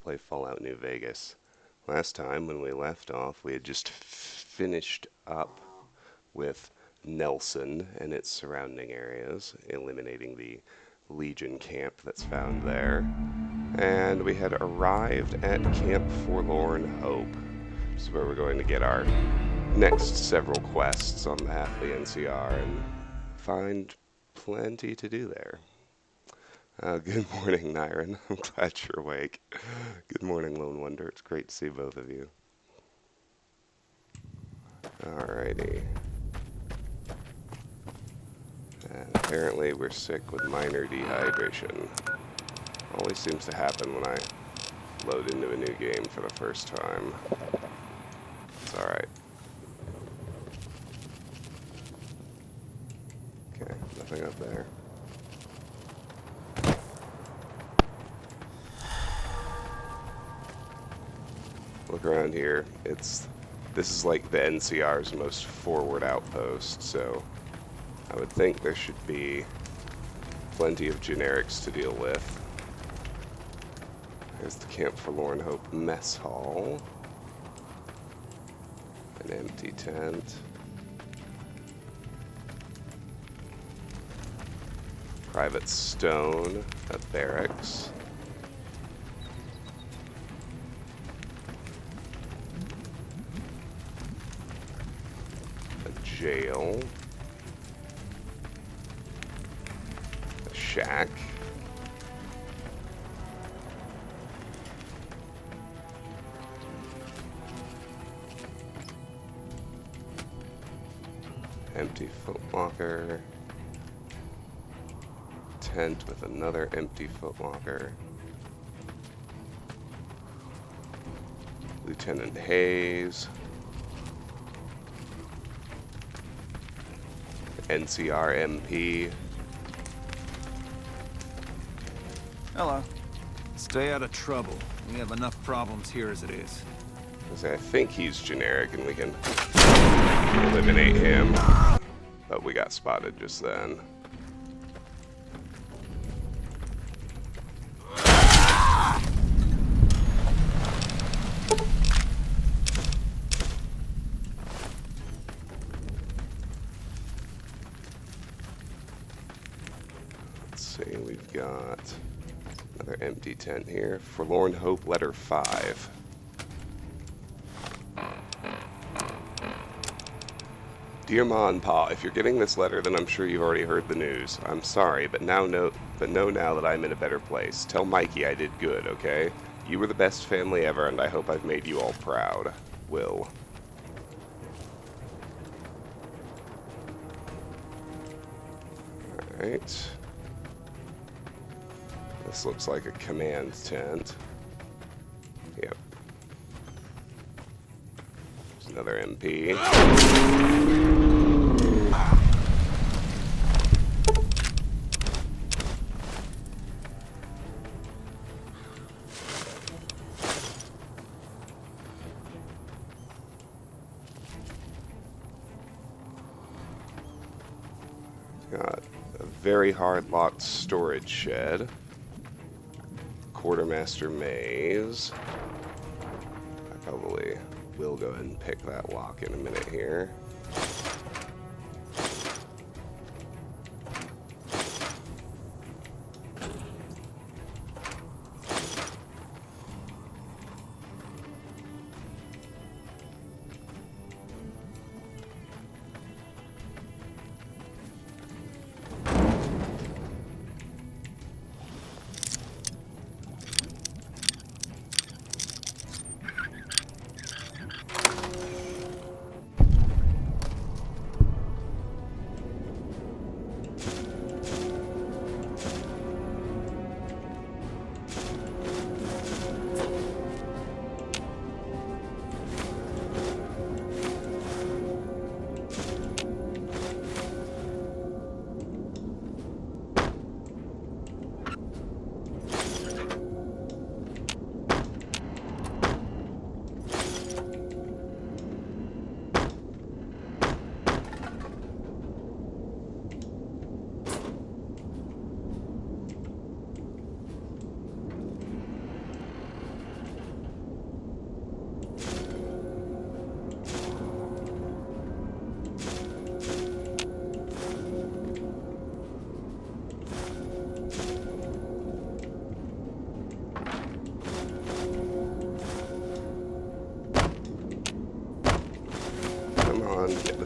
play Fallout New Vegas. Last time, when we left off, we had just finished up with Nelson and its surrounding areas, eliminating the Legion camp that's found there. And we had arrived at Camp Forlorn Hope. This is where we're going to get our next several quests on the NCR and find plenty to do there. Good morning, Nyron. I'm glad you're awake. Good morning, Lone Wonder. It's great to see both of you. Alrighty. And apparently we're sick with minor dehydration. Always seems to happen when I load into a new game for the first time. It's alright. Okay, nothing up there. Look around here. This is like the NCR's most forward outpost, so I would think there should be plenty of generics to deal with. There's the Camp Forlorn Hope mess hall. An empty tent. Private stone, a barracks. A jail. A shack. Empty footlocker. Tent with another empty footlocker. Lieutenant Hayes. NCR MP. Hello. Stay out of trouble. We have enough problems here as it is. I think he's generic and we can eliminate him. But we got spotted just then. Let's see, we've got another empty tent here. Forlorn Hope Letter 5. Dear Ma and Pa, if you're getting this letter, then I'm sure you've already heard the news. I'm sorry, but know now that I'm in a better place. Tell Mikey I did good, okay? You were the best family ever, and I hope I've made you all proud. Will. Alright. This looks like a command tent. Yep. There's another MP. Got a very hard locked storage shed. Quartermaster maze. I probably will go ahead and pick that lock in a minute here.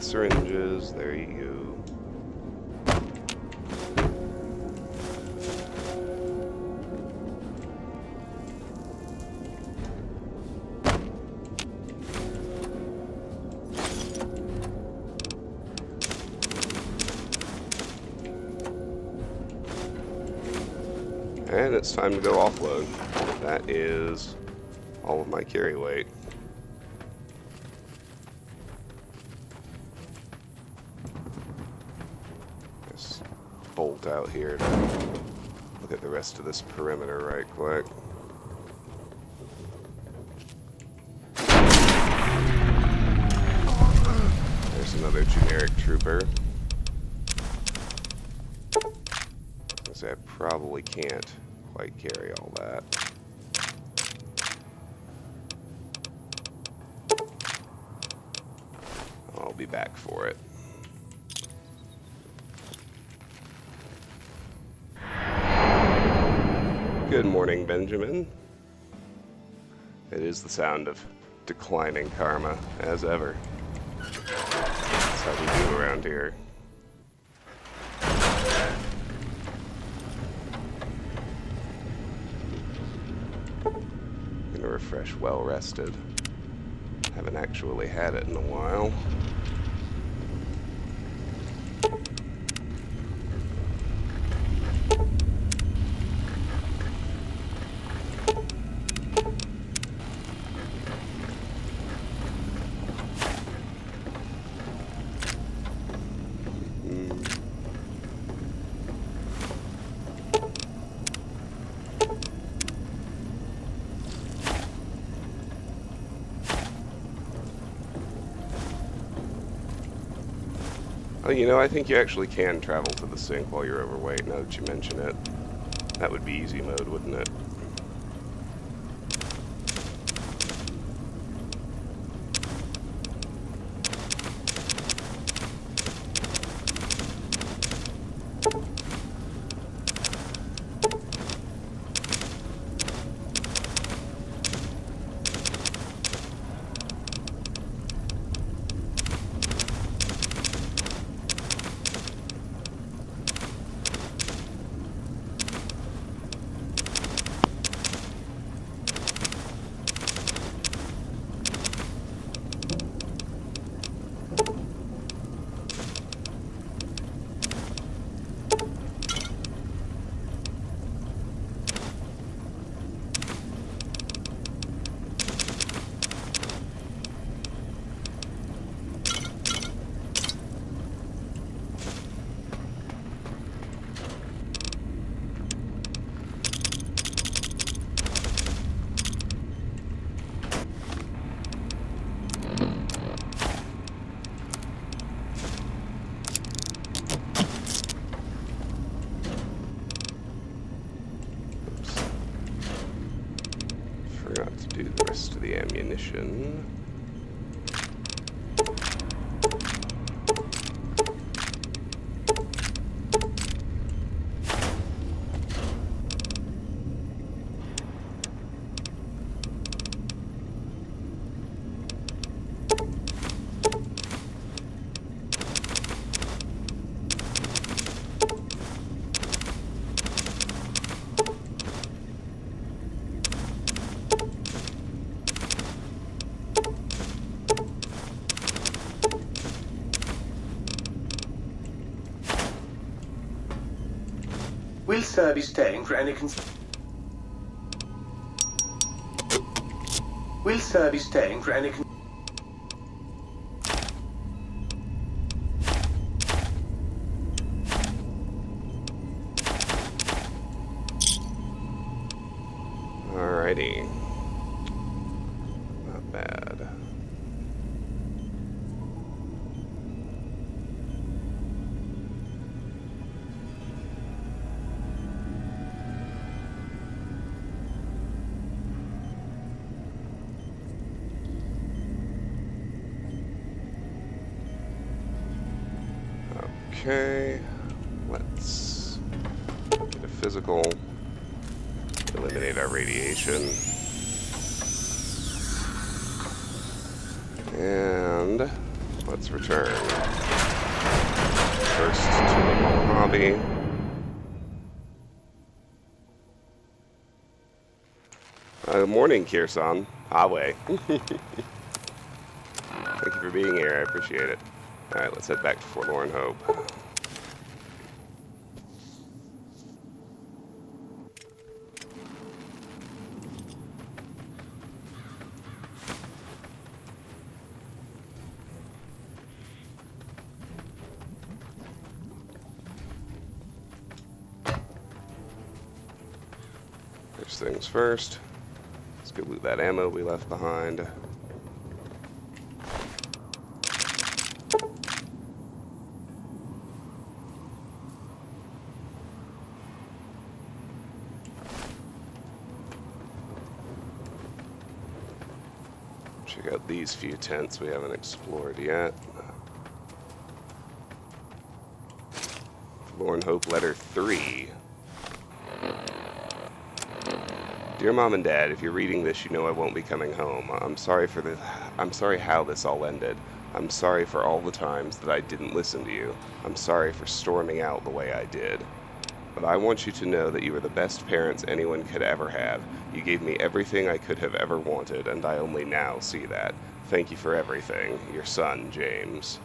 the syringes. There you go. And it's time to go offload. That is all of my carry weight. Just bolt out here to look at the rest of this perimeter right quick. There's another generic trooper. I probably can't quite carry all that. I'll be back for it. Good morning, Benjamin. It is the sound of declining karma, as ever. That's how we do around here. Gonna refresh well rested. Haven't actually had it in a while. Oh, you know, I think you actually can travel to the sink while you're overweight, now that you mention it. That would be easy mode, wouldn't it? Forgot to do the rest of the ammunition. Will sir be staying for any Will sir be staying for any Alrighty. Not bad. Okay, let's get a physical, eliminate our radiation, and let's return. First to the Mojave. Good morning, Kirsan. Highway. Thank you for being here. I appreciate it. Alright, let's head back to Forlorn Hope. First things first. Let's go loot that ammo we left behind. Check out these few tents we haven't explored yet. Forlorn Hope Letter 3. Dear Mom and Dad, if you're reading this, you know I won't be coming home. I'm sorry how this all ended. I'm sorry for all the times that I didn't listen to you. I'm sorry for storming out the way I did. But I want you to know that you are the best parents anyone could ever have. You gave me everything I could have ever wanted, and I only now see that. Thank you for everything. Your son, James.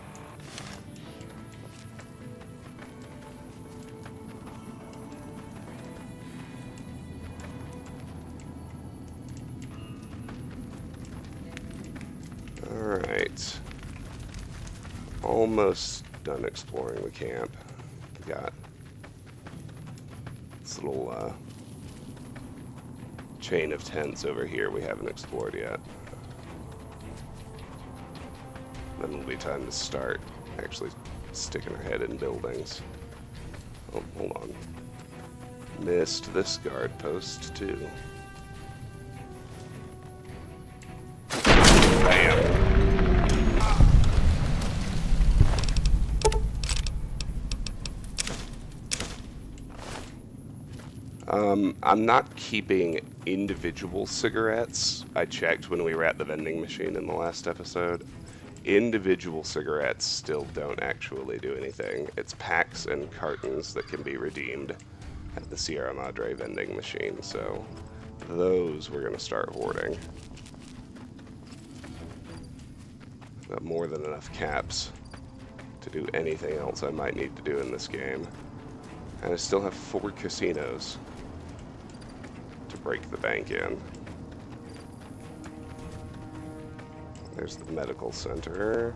Alright. Almost done exploring the camp. We got this little chain of tents over here we haven't explored yet. Then it'll be time to start actually sticking our head in buildings. Oh, hold on. Missed this guard post too. Bam! I'm not keeping individual cigarettes. I checked when we were at the vending machine in the last episode. Individual cigarettes still don't actually do anything. It's packs and cartons that can be redeemed at the Sierra Madre vending machine, so those we're going to start hoarding. Got more than enough caps to do anything else I might need to do in this game. And I still have 4 casinos to break the bank in. There's the medical center.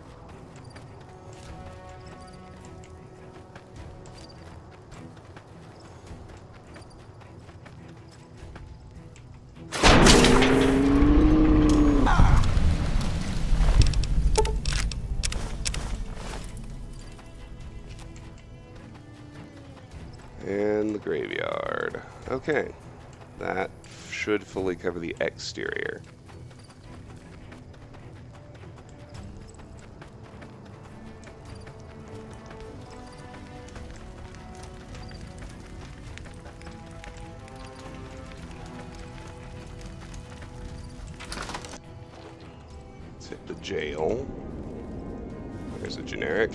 And the graveyard. Okay, that should fully cover the exterior. Let's hit the jail. There's a generic.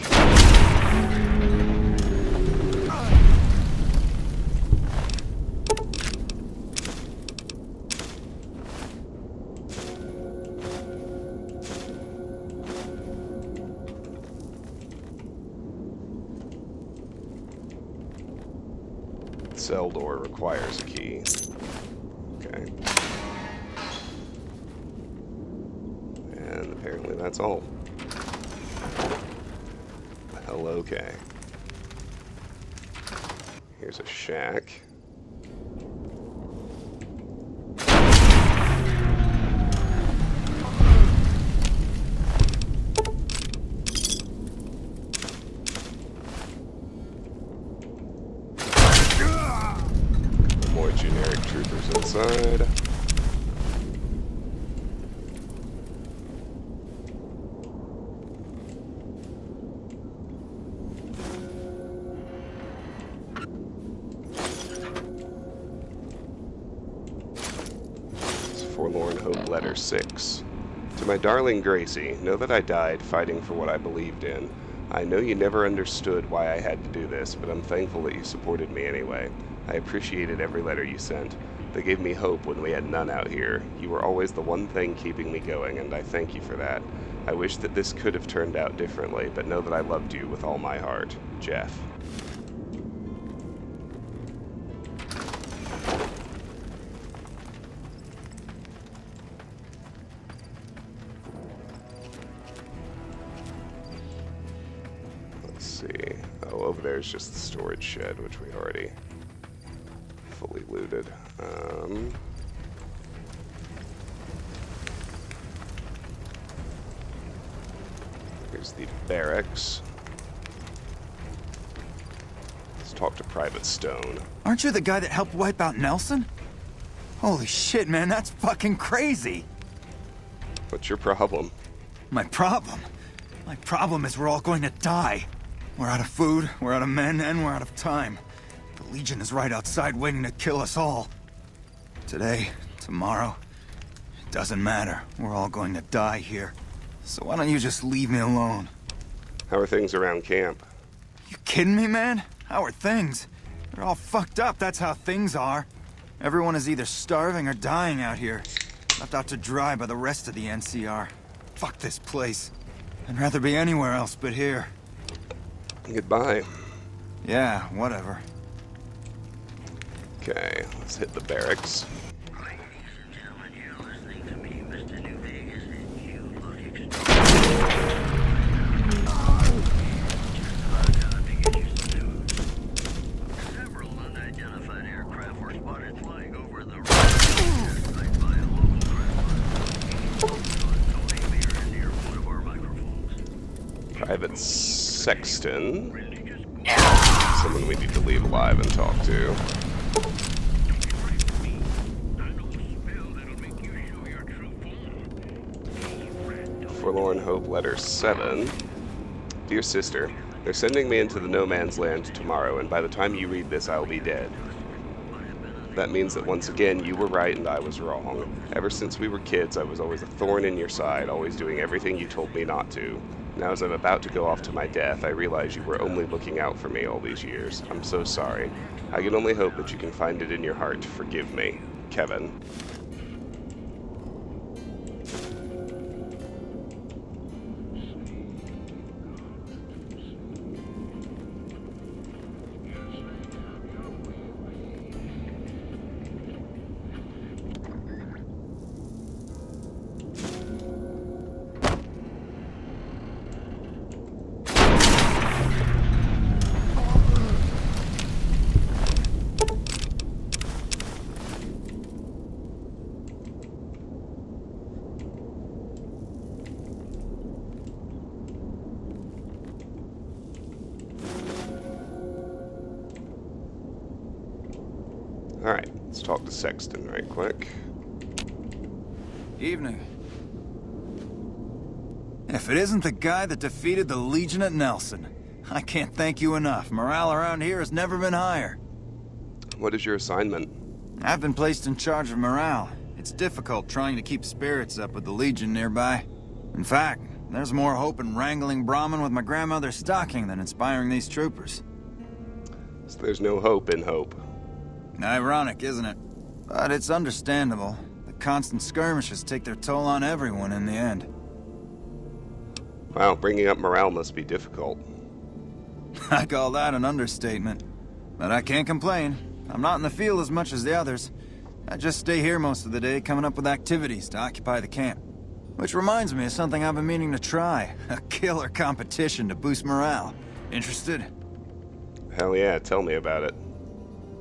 Cell door requires a key. Okay. And apparently that's all. Well, okay. Here's a shack. More generic troopers inside. It's Forlorn Hope Letter 6. To my darling Gracie, know that I died fighting for what I believed in. I know you never understood why I had to do this, but I'm thankful that you supported me anyway. I appreciated every letter you sent. They gave me hope when we had none out here. You were always the one thing keeping me going, and I thank you for that. I wish that this could have turned out differently, but know that I loved you with all my heart. Jeff. Let's see. Oh, over there is just the storage shed, which we already fully looted. Here's the barracks. Let's talk to Private Stone. Aren't you the guy that helped wipe out Nelson? Holy shit, man, that's fucking crazy! What's your problem? My problem? My problem is we're all going to die. We're out of food, we're out of men, and we're out of time. The Legion is right outside waiting to kill us all. Today, tomorrow, it doesn't matter. We're all going to die here. So why don't you just leave me alone? How are things around camp? You kidding me, man? How are things? They're all fucked up, that's how things are. Everyone is either starving or dying out here. Left out to dry by the rest of the NCR. Fuck this place. I'd rather be anywhere else but here. Goodbye. Yeah, whatever. Okay, let's hit the barracks. Private Sexton. Someone we need to leave alive and talk to. Forlorn Hope Letter 7. Dear Sister, they're sending me into the no man's land tomorrow, and by the time you read this, I'll be dead. That means that once again, you were right and I was wrong. Ever since we were kids, I was always a thorn in your side, always doing everything you told me not to. Now as I'm about to go off to my death, I realize you were only looking out for me all these years. I'm so sorry. I can only hope that you can find it in your heart to forgive me. Kevin. Alright, let's talk to Sexton right quick. Evening. If it isn't the guy that defeated the Legion at Nelson, I can't thank you enough. Morale around here has never been higher. What is your assignment? I've been placed in charge of morale. It's difficult trying to keep spirits up with the Legion nearby. In fact, there's more hope in wrangling Brahmin with my grandmother's stocking than inspiring these troopers. So there's no hope in hope. Ironic, isn't it? But it's understandable. The constant skirmishes take their toll on everyone in the end. Wow, bringing up morale must be difficult. I call that an understatement. But I can't complain. I'm not in the field as much as the others. I just stay here most of the day, coming up with activities to occupy the camp. Which reminds me of something I've been meaning to try. A killer competition to boost morale. Interested? Hell yeah, tell me about it.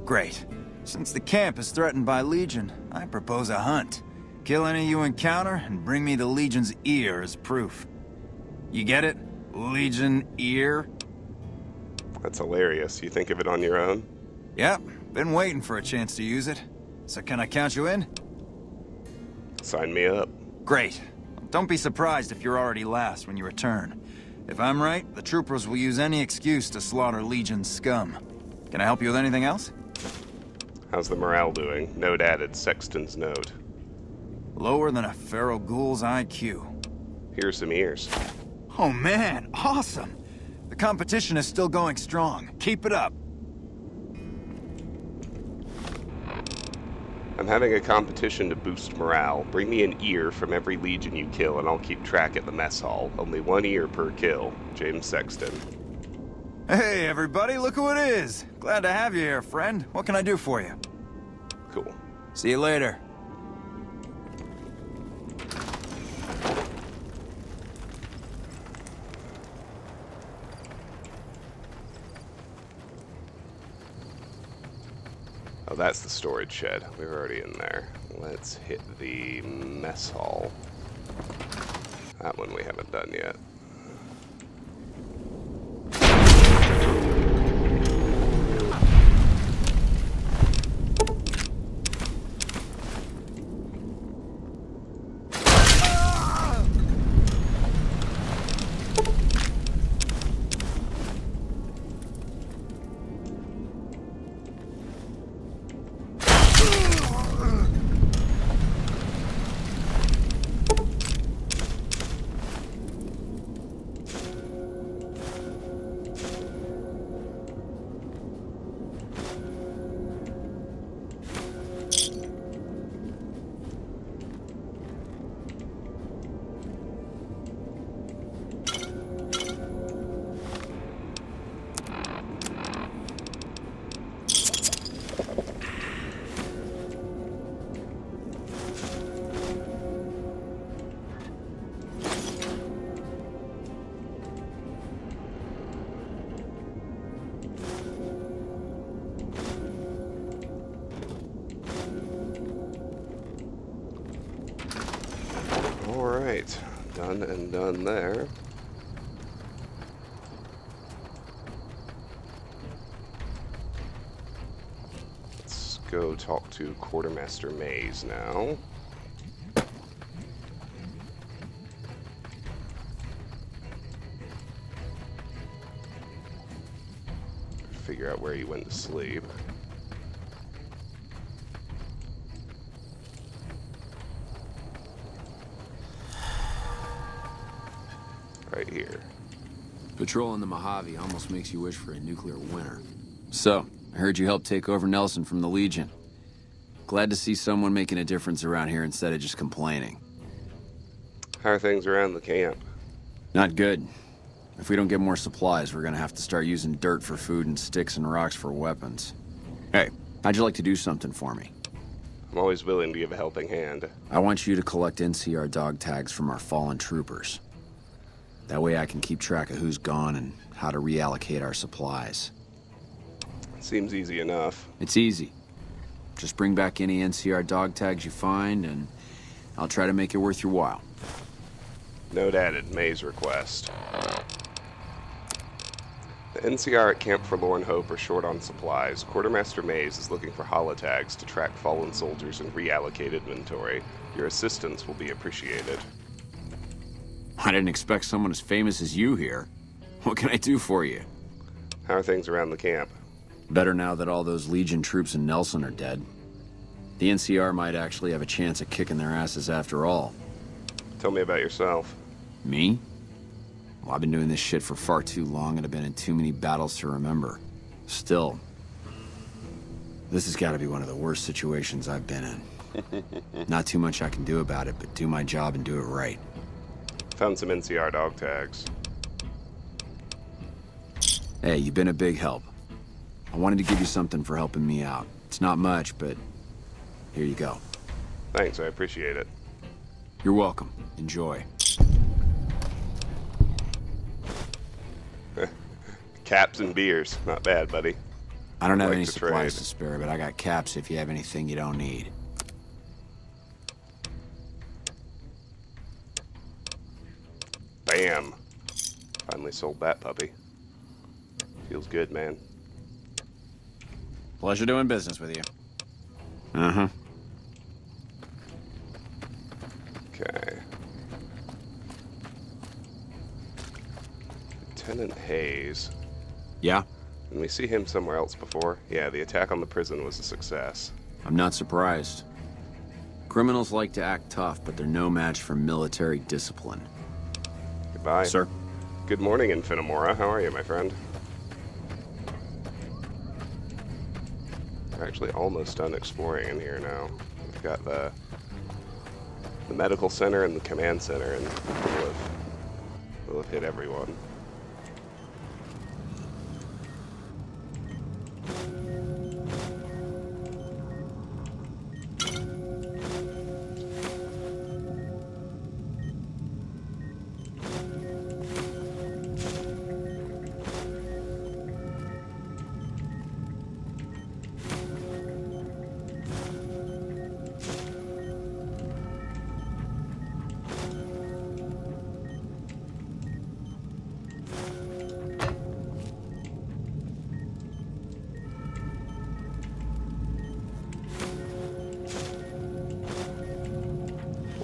Great. Since the camp is threatened by Legion, I propose a hunt. Kill any you encounter, and bring me the Legion's ear as proof. You get it? Legion ear? That's hilarious. You think of it on your own? Yep, been waiting for a chance to use it. So can I count you in? Sign me up. Great. Don't be surprised if you're already last when you return. If I'm right, the troopers will use any excuse to slaughter Legion's scum. Can I help you with anything else? How's the morale doing? Note added. Sexton's note. Lower than a feral ghoul's IQ. Here's some ears. Oh man, awesome! The competition is still going strong. Keep it up. I'm having a competition to boost morale. Bring me an ear from every Legion you kill, and I'll keep track at the mess hall. Only 1 ear per kill. James Sexton. Hey everybody, look who it is! Glad to have you here, friend. What can I do for you? Cool. See you later. Oh, that's the storage shed. We're already in there. Let's hit the mess hall. That one we haven't done yet. Alright, done and done there. Let's go talk to Quartermaster Mays now. Figure out where he went to sleep. Right here. Patrolling the Mojave almost makes you wish for a nuclear winter. So, I heard you helped take over Nelson from the Legion. Glad to see someone making a difference around here instead of just complaining. How are things around the camp? Not good. If we don't get more supplies, we're gonna have to start using dirt for food and sticks and rocks for weapons. Hey, how'd you like to do something for me? I'm always willing to give a helping hand. I want you to collect NCR dog tags from our fallen troopers. That way I can keep track of who's gone and how to reallocate our supplies. Seems easy enough. It's easy. Just bring back any NCR dog tags you find, and I'll try to make it worth your while. Note added, May's request. The NCR at Camp Forlorn Hope are short on supplies. Quartermaster Mays is looking for holotags to track fallen soldiers and reallocate inventory. Your assistance will be appreciated. I didn't expect someone as famous as you here. What can I do for you? How are things around the camp? Better now that all those Legion troops in Nelson are dead. The NCR might actually have a chance at kicking their asses after all. Tell me about yourself. Me? Well, I've been doing this shit for far too long and I've been in too many battles to remember. Still, this has got to be one of the worst situations I've been in. Not too much I can do about it, but do my job and do it right. Found some NCR dog tags. Hey, you've been a big help. I wanted to give you something for helping me out. It's not much, but here you go. Thanks, I appreciate it. You're welcome. Enjoy. Caps and beers. Not bad, buddy. I don't have Like any to supplies trade. to spare, but I got caps if you have anything you don't need. Bam. Finally sold that puppy. Feels good, man. Pleasure doing business with you. Uh-huh. Okay. Lieutenant Hayes. Yeah? Didn't we see him somewhere else before? Yeah, the attack on the prison was a success. I'm not surprised. Criminals like to act tough, but they're no match for military discipline. Goodbye. Sir? Good morning, Infinimora. How are you, my friend? We're actually almost done exploring in here now. We've got the medical center and the command center, and we'll have hit everyone.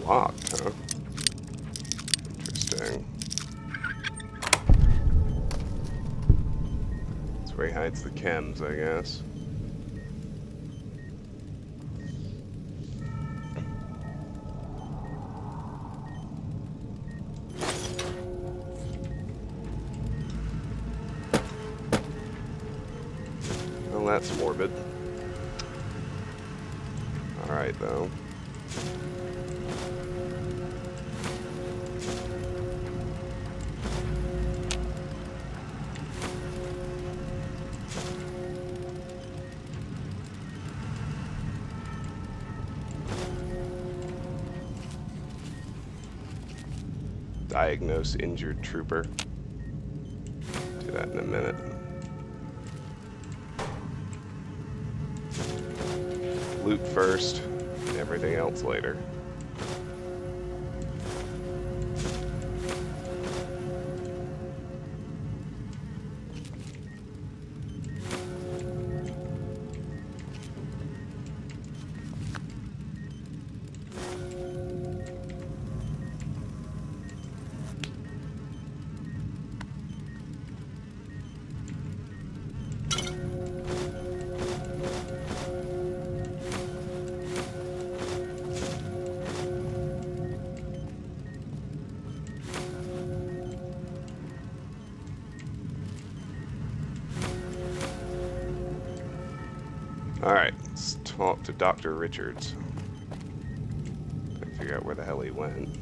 Locked, huh? Interesting. That's where he hides the chems, I guess. Well, that's morbid. Alright, though. Diagnose injured trooper. Do that in a minute. Loot first, everything else later. Alright, let's talk to Dr. Richards. Try to figure out where the hell he went.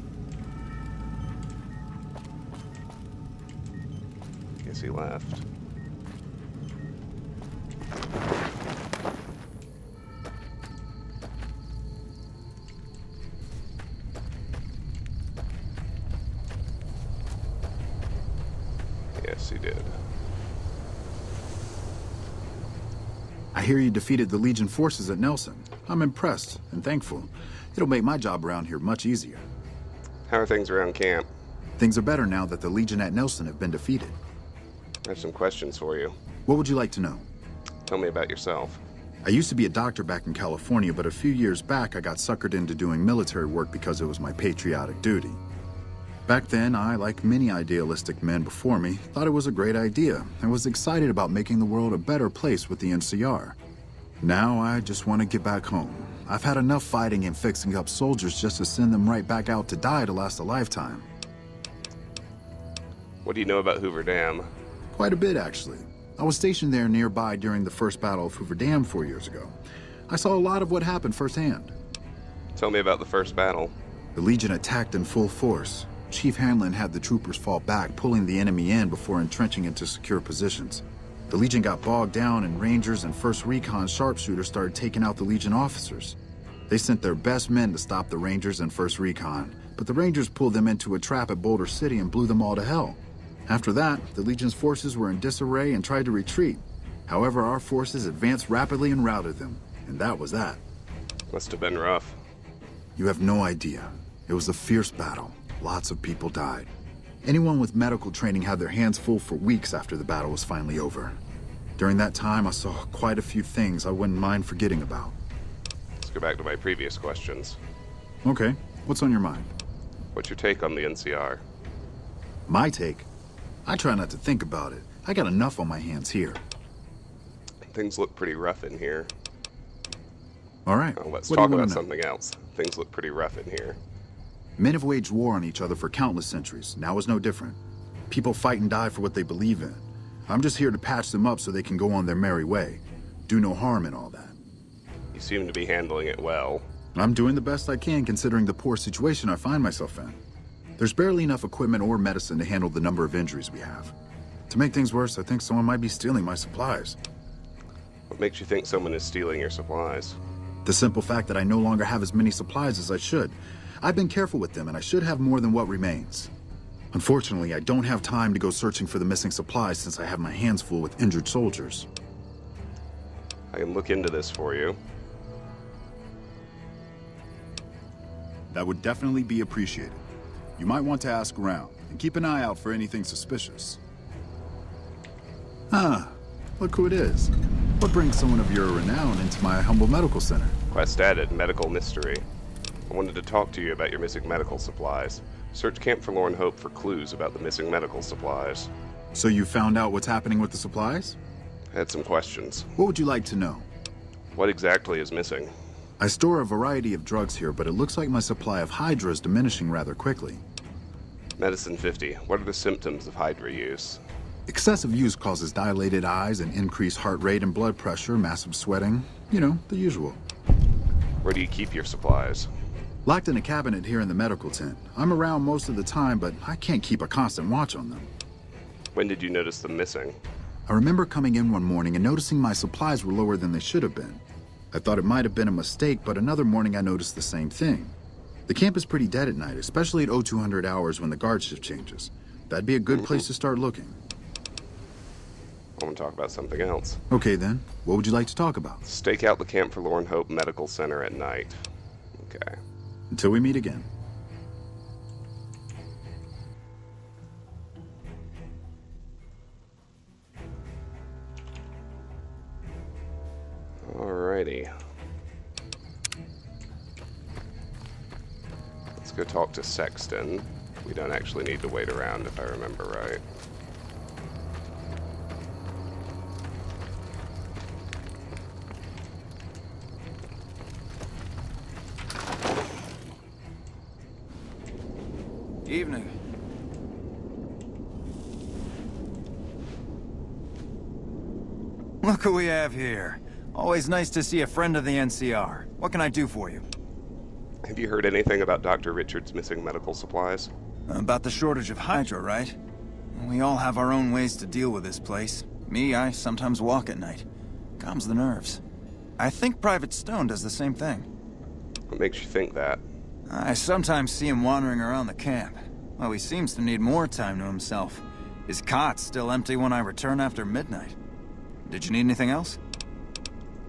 Guess he left. Yes, he did. I hear you defeated the Legion forces at Nelson. I'm impressed and thankful. It'll make my job around here much easier. How are things around camp? Things are better now that the Legion at Nelson have been defeated. I have some questions for you. What would you like to know? Tell me about yourself. I used to be a doctor back in California, but a few years back I got suckered into doing military work because it was my patriotic duty. Back then, I, like many idealistic men before me, thought it was a great idea and was excited about making the world a better place with the NCR. Now I just want to get back home. I've had enough fighting and fixing up soldiers just to send them right back out to die to last a lifetime. What do you know about Hoover Dam? Quite a bit, actually. I was stationed there nearby during the first Battle of Hoover Dam 4 years ago. I saw a lot of what happened firsthand. Tell me about the first battle. The Legion attacked in full force. Chief Hanlon had the troopers fall back, pulling the enemy in before entrenching into secure positions. The Legion got bogged down, and Rangers and 1st Recon sharpshooters started taking out the Legion officers. They sent their best men to stop the Rangers and 1st Recon, but the Rangers pulled them into a trap at Boulder City and blew them all to hell. After that, the Legion's forces were in disarray and tried to retreat. However, our forces advanced rapidly and routed them, and that was that. Must have been rough. You have no idea. It was a fierce battle. Lots of people died. Anyone with medical training had their hands full for weeks after the battle was finally over. During that time, I saw quite a few things I wouldn't mind forgetting about. Let's go back to my previous questions. Okay, what's on your mind? What's your take on the NCR? My take? I try not to think about it. I got enough on my hands here. Things look pretty rough in here. All right, Let's what do you talk wanna about know? something else. Things look pretty rough in here. Men have waged war on each other for countless centuries. Now is no different. People fight and die for what they believe in. I'm just here to patch them up so they can go on their merry way. Do no harm in all that. You seem to be handling it well. I'm doing the best I can considering the poor situation I find myself in. There's barely enough equipment or medicine to handle the number of injuries we have. To make things worse, I think someone might be stealing my supplies. What makes you think someone is stealing your supplies? The simple fact that I no longer have as many supplies as I should. I've been careful with them, and I should have more than what remains. Unfortunately, I don't have time to go searching for the missing supplies since I have my hands full with injured soldiers. I can look into this for you. That would definitely be appreciated. You might want to ask around, and keep an eye out for anything suspicious. Ah, look who it is. What brings someone of your renown into my humble medical center? Quest added, medical mystery. I wanted to talk to you about your missing medical supplies. Search Camp Forlorn Hope for clues about the missing medical supplies. So you found out what's happening with the supplies? I had some questions. What would you like to know? What exactly is missing? I store a variety of drugs here, but it looks like my supply of Hydra is diminishing rather quickly. Medicine 50. What are the symptoms of Hydra use? Excessive use causes dilated eyes and increased heart rate and blood pressure, massive sweating. You know, the usual. Where do you keep your supplies? Locked in a cabinet here in the medical tent. I'm around most of the time, but I can't keep a constant watch on them. When did you notice them missing? I remember coming in one morning and noticing my supplies were lower than they should have been. I thought it might have been a mistake, but another morning I noticed the same thing. The camp is pretty dead at night, especially at 0200 hours when the guard shift changes. That'd be a good place to start looking. I want to talk about something else. Okay then, what would you like to talk about? Stake out the Camp Forlorn Hope Medical Center at night. Okay. Until we meet again. Alrighty. Let's go talk to Sexton. We don't actually need to wait around if I remember right. Evening. Look who we have here. Always nice to see a friend of the NCR. What can I do for you? Have you heard anything about Dr. Richard's missing medical supplies? About the shortage of Hydra, right? We all have our own ways to deal with this place. Me, I sometimes walk at night. Calms the nerves. I think Private Stone does the same thing. What makes you think that? I sometimes see him wandering around the camp. Well, he seems to need more time to himself. His cot's still empty when I return after midnight. Did you need anything else?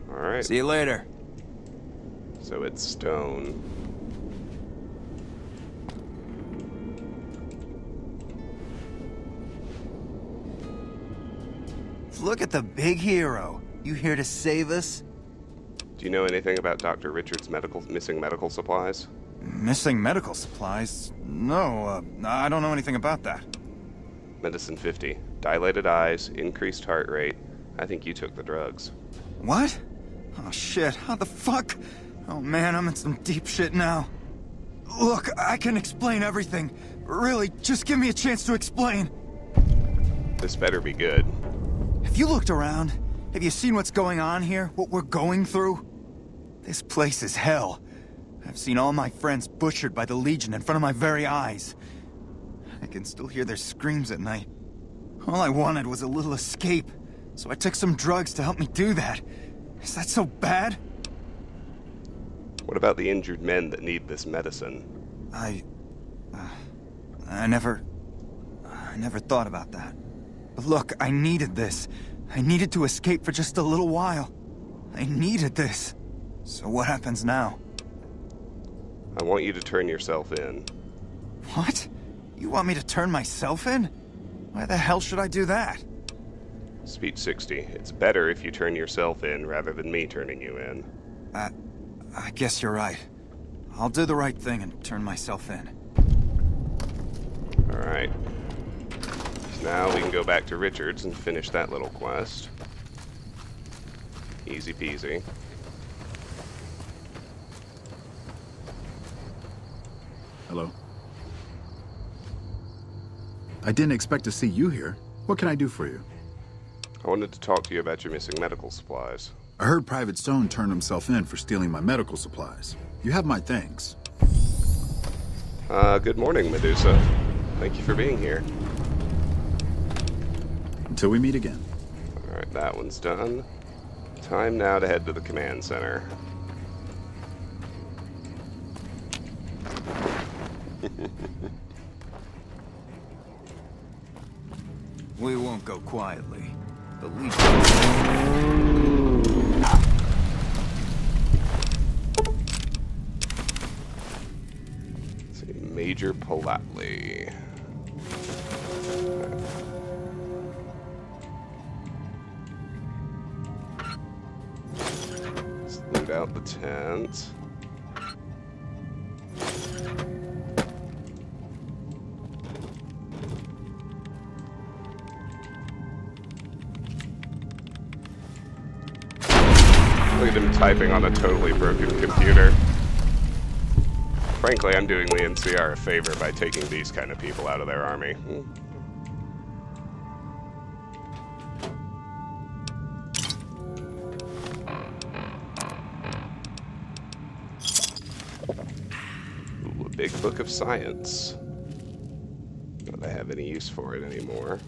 Alright. See you later. So it's Stone. Look at the big hero. You here to save us? Do you know anything about Dr. Richard's missing medical supplies? Missing medical supplies? No, I don't know anything about that. Medicine 50. Dilated eyes, increased heart rate. I think you took the drugs. What? Oh shit, how the fuck? Oh man, I'm in some deep shit now. Look, I can explain everything. Really, just give me a chance to explain. This better be good. Have you looked around? Have you seen what's going on here? What we're going through? This place is hell. I've seen all my friends butchered by the Legion in front of my very eyes. I can still hear their screams at night. All I wanted was a little escape, so I took some drugs to help me do that. Is that so bad? What about the injured men that need this medicine? I never thought about that. But look, I needed this. I needed to escape for just a little while. I needed this. So what happens now? I want you to turn yourself in. What? You want me to turn myself in? Why the hell should I do that? Speech 60. It's better if you turn yourself in rather than me turning you in. I guess you're right. I'll do the right thing and turn myself in. Alright. So now we can go back to Richards and finish that little quest. Easy peasy. Hello? I didn't expect to see you here. What can I do for you? I wanted to talk to you about your missing medical supplies. I heard Private Stone turned himself in for stealing my medical supplies. You have my thanks. Good morning, Medusa. Thank you for being here. Until we meet again. Alright, that one's done. Time now to head to the command center. We won't go quietly. The Legion. Let's see, Major Palatli. Let's loot out the tent. Look at him typing on a totally broken computer. Frankly, I'm doing the NCR a favor by taking these kind of people out of their army. Ooh, a big book of science. Not that I have any use for it anymore.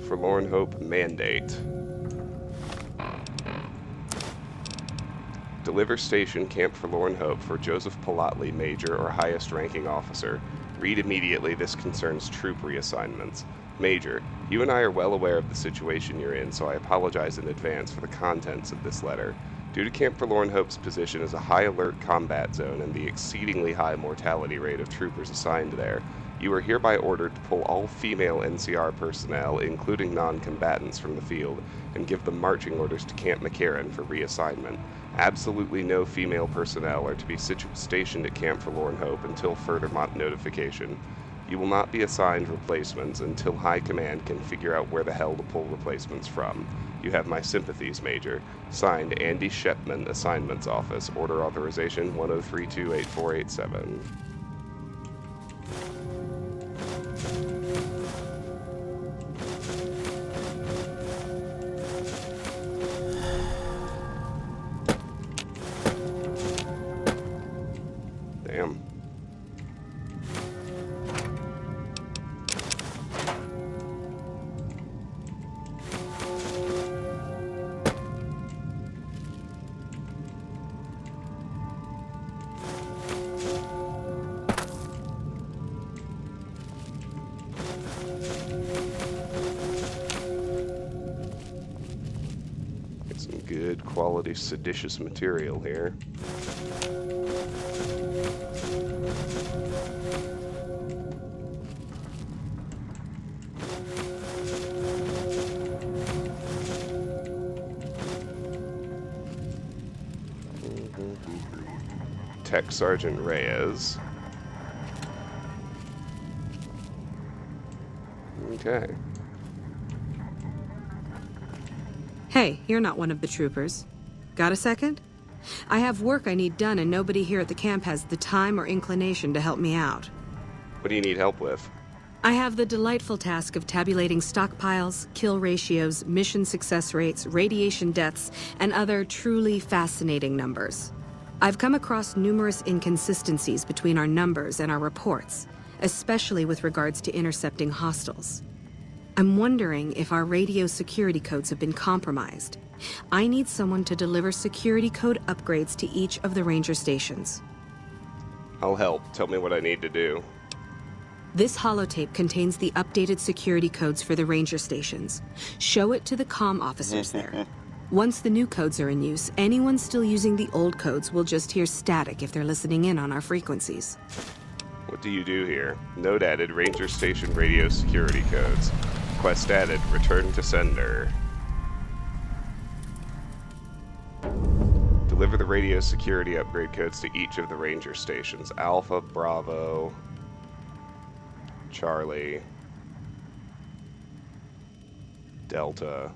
Forlorn Hope Mandate. Deliver station Camp Forlorn Hope for Joseph Palatli, Major or highest ranking officer. Read immediately, this concerns troop reassignments. Major, you and I are well aware of the situation you're in, so I apologize in advance for the contents of this letter. Due to Camp Forlorn Hope's position as a high-alert combat zone and the exceedingly high mortality rate of troopers assigned there, you are hereby ordered to pull all female NCR personnel, including non-combatants, from the field and give them marching orders to Camp McCarran for reassignment. Absolutely no female personnel are to be stationed at Camp Forlorn Hope until further notification. You will not be assigned replacements until High Command can figure out where the hell to pull replacements from. You have my sympathies, Major. Signed, Andy Shepman, Assignments Office. Order Authorization 10328487. Damn. Get some good quality seditious material here. Tech Sergeant Reyes. Okay. Hey, you're not one of the troopers. Got a second? I have work I need done and nobody here at the camp has the time or inclination to help me out. What do you need help with? I have the delightful task of tabulating stockpiles, kill ratios, mission success rates, radiation deaths, and other truly fascinating numbers. I've come across numerous inconsistencies between our numbers and our reports, especially with regards to intercepting hostiles. I'm wondering if our radio security codes have been compromised. I need someone to deliver security code upgrades to each of the ranger stations. I'll help. Tell me what I need to do. This holotape contains the updated security codes for the ranger stations. Show it to the comm officers there. Once the new codes are in use, anyone still using the old codes will just hear static if they're listening in on our frequencies. What do you do here? Note added, Ranger Station radio security codes. Quest added, return to sender. Deliver the radio security upgrade codes to each of the ranger stations. Alpha, Bravo, Charlie, Delta,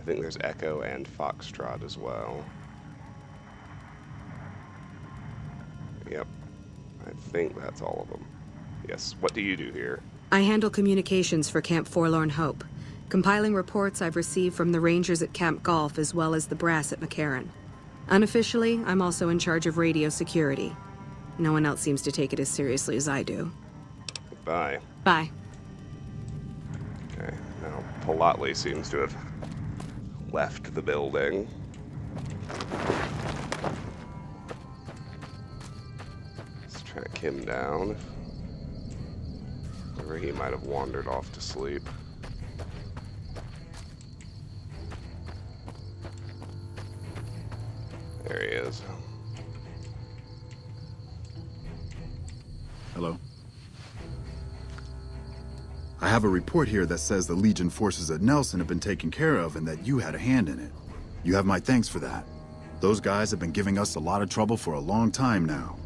I think there's Echo and Foxtrot as well. Yep. I think that's all of them. Yes. What do you do here? I handle communications for Camp Forlorn Hope, compiling reports I've received from the rangers at Camp Golf as well as the brass at McCarran. Unofficially, I'm also in charge of radio security. No one else seems to take it as seriously as I do. Goodbye. Bye. Okay. Now, Polotli seems to have left the building. Let's track him down. Or he might have wandered off to sleep. There he is. Hello? I have a report here that says the Legion forces at Nelson have been taken care of and that you had a hand in it. You have my thanks for that. Those guys have been giving us a lot of trouble for a long time now.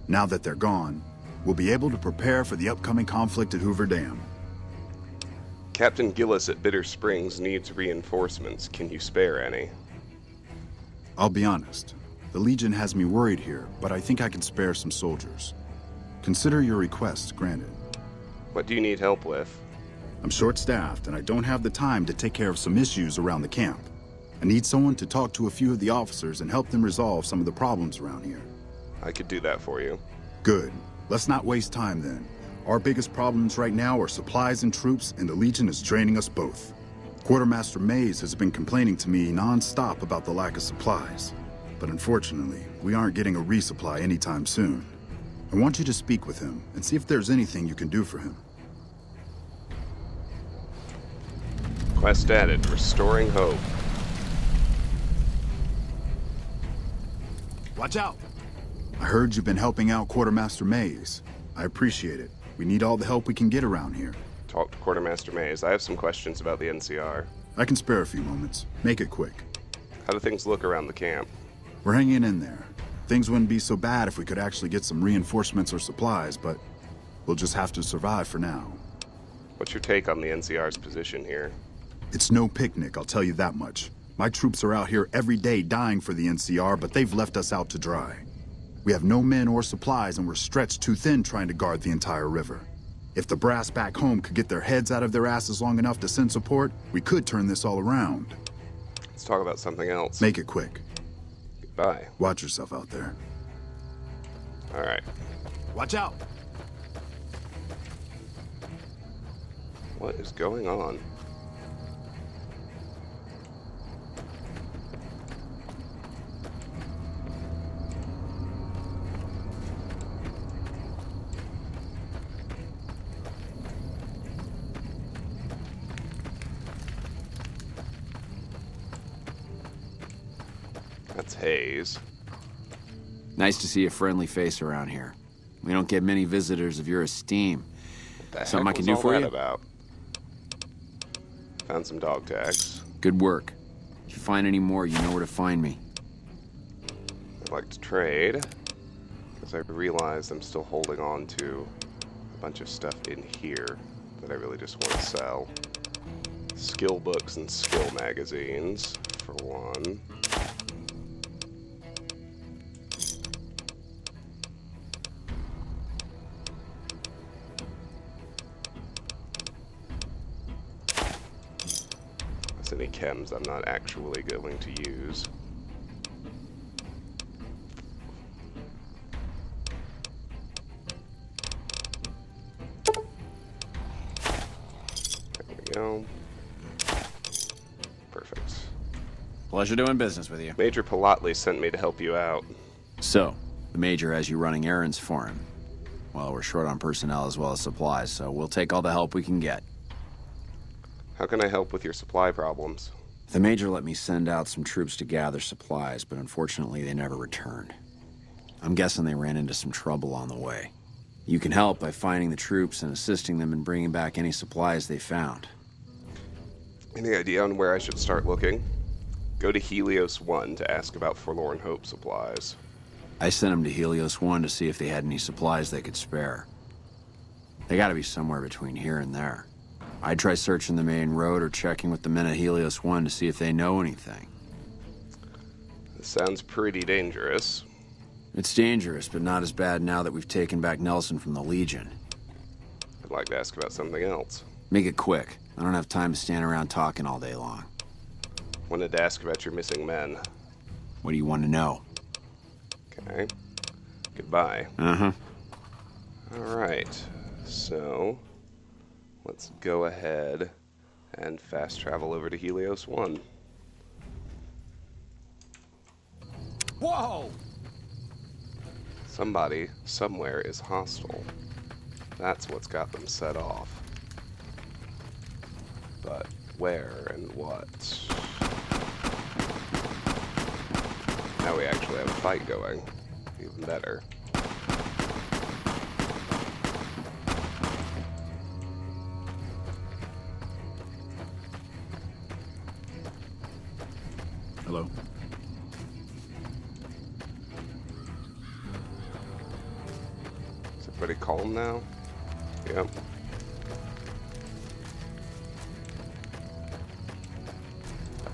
Now that they're gone, we'll be able to prepare for the upcoming conflict at Hoover Dam. Captain Gillis at Bitter Springs needs reinforcements. Can you spare any? I'll be honest. The Legion has me worried here, but I think I can spare some soldiers. Consider your requests granted. What do you need help with? I'm short-staffed, and I don't have the time to take care of some issues around the camp. I need someone to talk to a few of the officers and help them resolve some of the problems around here. I could do that for you. Good. Let's not waste time then. Our biggest problems right now are supplies and troops, and the Legion is draining us both. Quartermaster Mays has been complaining to me non-stop about the lack of supplies. But unfortunately, we aren't getting a resupply anytime soon. I want you to speak with him and see if there's anything you can do for him. Quest added. Restoring Hope. Watch out! I heard you've been helping out Quartermaster Mays. I appreciate it. We need all the help we can get around here. Talk to Quartermaster Mays. I have some questions about the NCR. I can spare a few moments. Make it quick. How do things look around the camp? We're hanging in there. Things wouldn't be so bad if we could actually get some reinforcements or supplies, but we'll just have to survive for now. What's your take on the NCR's position here? It's no picnic, I'll tell you that much. My troops are out here every day dying for the NCR, but they've left us out to dry. We have no men or supplies, and we're stretched too thin trying to guard the entire river. If the brass back home could get their heads out of their asses long enough to send support, we could turn this all around. Let's talk about something else. Make it quick. Goodbye. Watch yourself out there. All right. Watch out! What is going on? That's Hayes. Nice to see a friendly face around here. We don't get many visitors of your esteem. What the Something I heck can was do all for that you? about? Found some dog tags. Good work. If you find any more, you know where to find me. I'd like to trade, because I realize I'm still holding on to a bunch of stuff in here that I really just want to sell. Skill books and skill magazines, for one. There's any chems I'm not actually going to use. There we go. Perfect. Pleasure doing business with you. Major Polotli sent me to help you out. So, the Major has you running errands for him. Well, we're short on personnel as well as supplies, so we'll take all the help we can get. How can I help with your supply problems? The Major let me send out some troops to gather supplies, but unfortunately they never returned. I'm guessing they ran into some trouble on the way. You can help by finding the troops and assisting them in bringing back any supplies they found. Any idea on where I should start looking? Go to Helios 1 to ask about Forlorn Hope supplies. I sent them to Helios 1 to see if they had any supplies they could spare. They gotta be somewhere between here and there. I'd try searching the main road or checking with the men at Helios 1 to see if they know anything. This sounds pretty dangerous. It's dangerous, but not as bad now that we've taken back Nelson from the Legion. I'd like to ask about something else. Make it quick. I don't have time to stand around talking all day long. Wanted to ask about your missing men. What do you want to know? Okay. Goodbye. Uh-huh. Alright. So, let's go ahead and fast travel over to Helios 1. Whoa! Somebody, somewhere is hostile. That's what's got them set off. But where and what? Now we actually have a fight going. Even better. Hello? Is everybody calm now? Yep.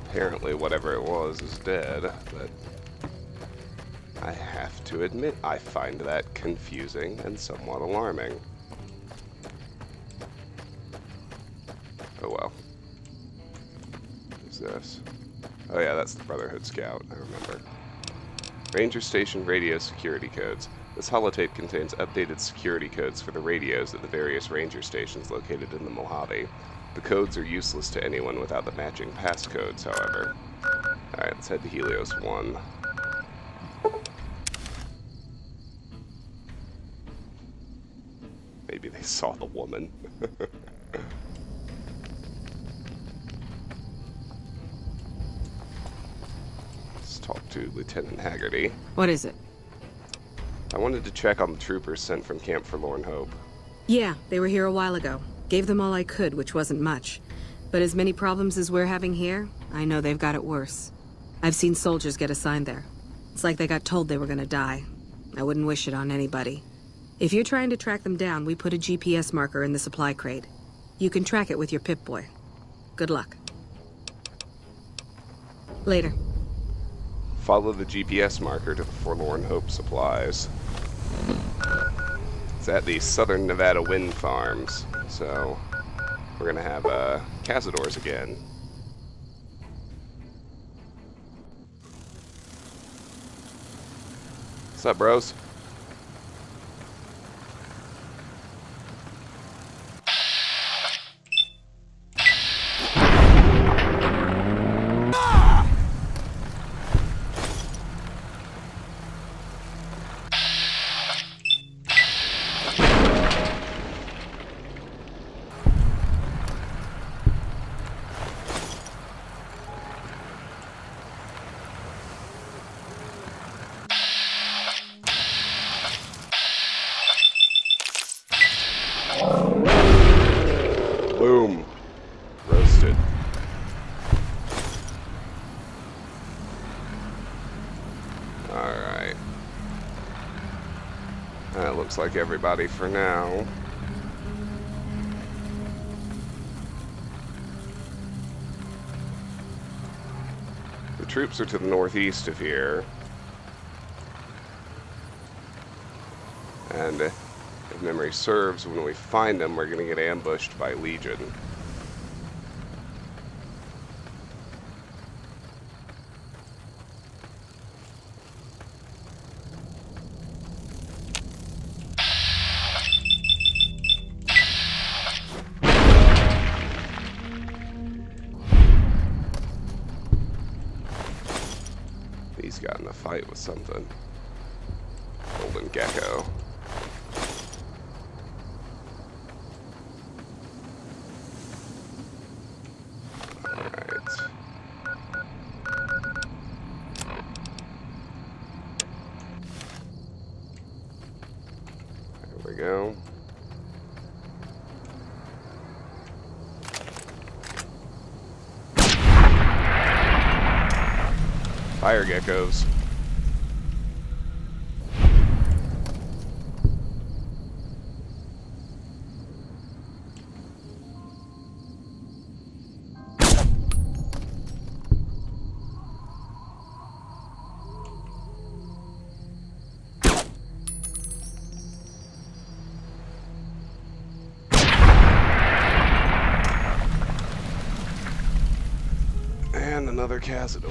Apparently whatever it was is dead, but I have to admit I find that confusing and somewhat alarming. Oh well. Who's this? Oh yeah, that's the Brotherhood Scout, I remember. Ranger Station Radio Security Codes. This holotape contains updated security codes for the radios at the various ranger stations located in the Mojave. The codes are useless to anyone without the matching passcodes, however. Alright, let's head to Helios 1. Maybe they saw the woman. Let's talk to Lieutenant Haggerty. What is it? I wanted to check on the troopers sent from Camp Forlorn Hope. Yeah, they were here a while ago. Gave them all I could, which wasn't much. But as many problems as we're having here, I know they've got it worse. I've seen soldiers get assigned there. It's like they got told they were gonna die. I wouldn't wish it on anybody. If you're trying to track them down, we put a GPS marker in the supply crate. You can track it with your Pip-Boy. Good luck. Later. Follow the GPS marker to the Forlorn Hope supplies. It's at the Southern Nevada Wind Farms, so we're gonna have Cazadors again. What's up, bros? Boom. Roasted. Alright. That looks like everybody for now. The troops are to the northeast of here. And if memory serves, when we find them, we're going to get ambushed by Legion. He's got in a fight with something. Golden Gecko. Go. Fire geckos. Cazador.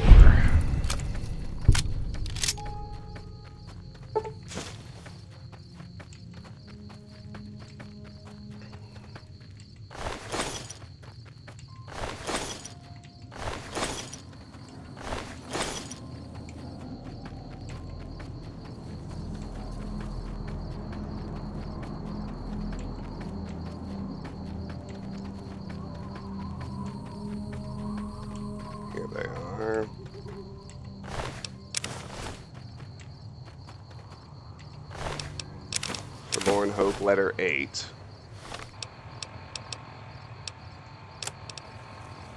Here they are. Forlorn Hope, letter 8.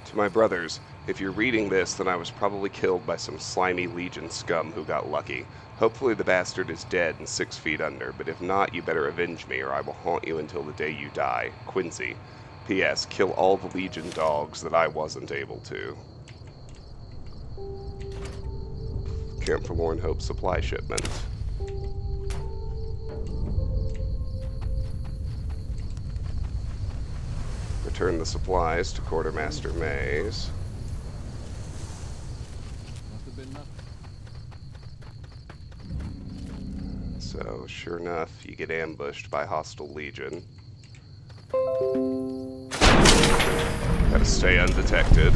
To my brothers, if you're reading this, then I was probably killed by some slimy Legion scum who got lucky. Hopefully the bastard is dead and 6 feet under, but if not, you better avenge me or I will haunt you until the day you die. Quincy. P.S. Kill all the Legion dogs that I wasn't able to. Camp Forlorn Hope supply shipment. Return the supplies to Quartermaster Mays. So, sure enough, you get ambushed by hostile Legion. Gotta stay undetected.